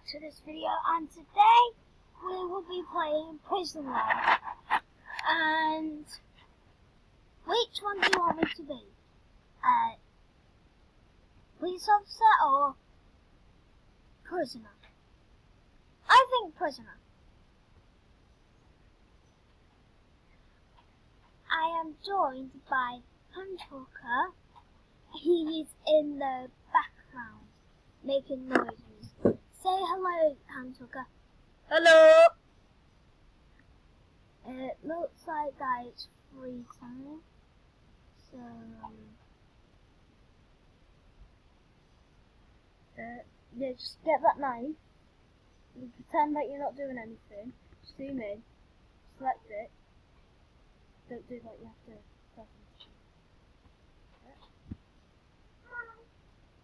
to this video, and today we will be playing Prisoner. And which one do you want me to be? Police officer or prisoner? I think prisoner. I am joined by Handhooker. He is in the background making noises. Say hello, Handhooker. Hello! It looks like that it's free time. So, yeah, just get that knife. And pretend like you're not doing anything. Zoom in. Select it. Don't do that, you have to press it.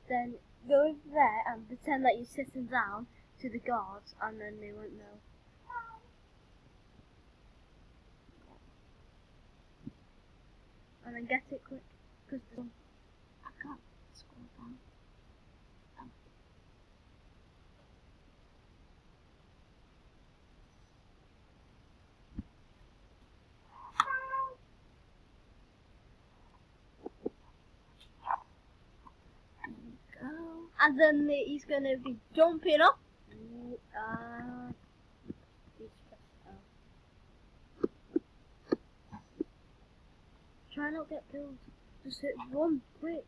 Then go over there and pretend like you're sitting down to the guards, and then they won't know. And then get it quick, because I can't scroll down. And then he's going to be jumping up. Try not to get killed. Just hit run, quick.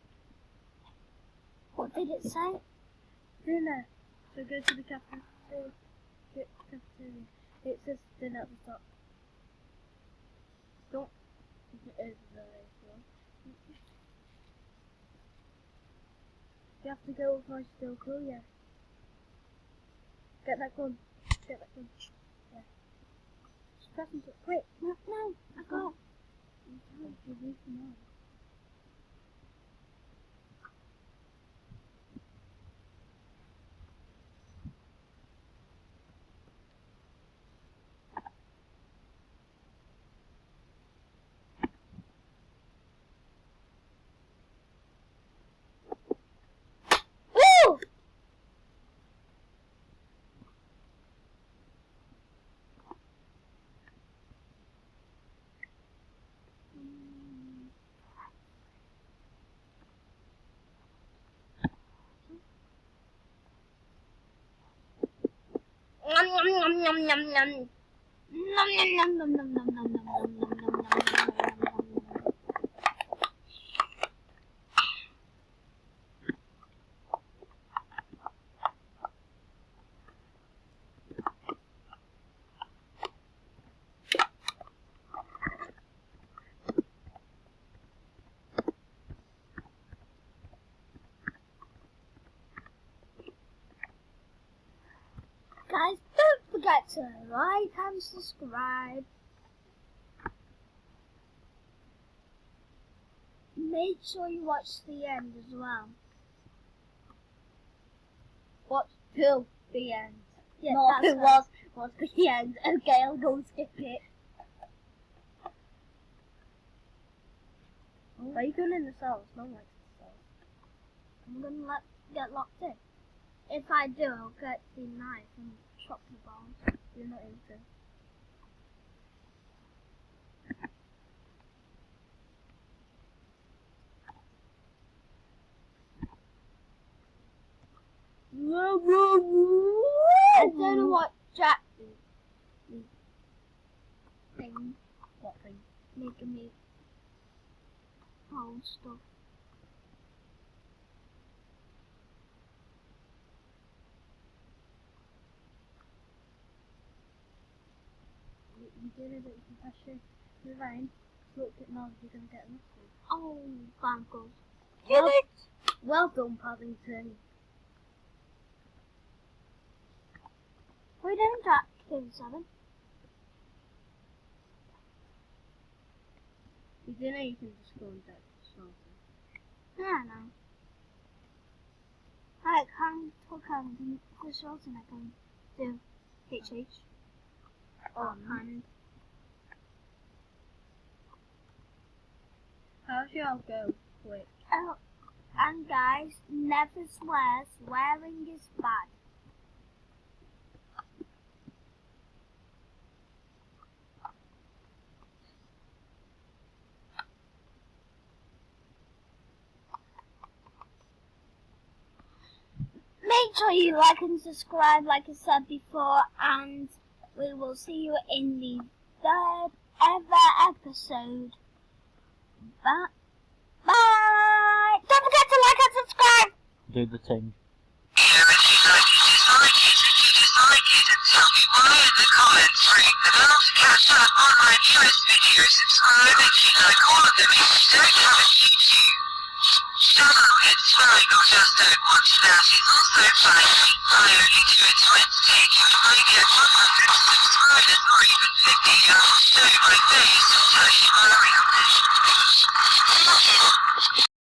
What did it say? Dinner. So go to the cafeteria. It says dinner at the top. Don't. It is there as well. You have to go if I still cool, yeah. Get that gun. Get that gun. Yeah. Just press into it. Quick. No, I got it. You can't. You're weak now. Woo! Nom nom nom nom nom nom. Nom nom nom nom nom nom nom nom nom nom nom nom nom nom. Guys, don't forget to like and subscribe. Make sure you watch the end as well. Watch till the end. Yeah, Not that's who right. was the end. Okay, I'll go skip it. Why are you going in the cells? No one likes the cells. I'm gonna get locked in. If I do, I'll get the knife and chop the bones. You're not into. I don't know what Jack thing What thing? making me hold stuff. You did it, but you can press your line. Look at now, you're going to get an upgrade. Oh, bankles. Well, well done, Paddington. We didn't Jack Game 7. You do know you can just go and get smelter. Yeah, I know. I can't talk on the short and I can do HH. Or hand. How's your go? Quick. Oh, and guys, never swear. Swearing is bad. make sure you like and subscribe, like I said before, and we will see you in the 3rd ever episode. Bye. Bye. Don't forget to like and subscribe. Do the thing. If you dislike it, and tell me why in the comments. Ring the bell to catch up on my newest videos. Subscribe if you like all of them. If you don't have a YouTube channel, it's fine, or just don't watch that. It's also fine. I only do it to entertain you. If I get 100 subscribers or even 50, I'll show my face and tell you my real name.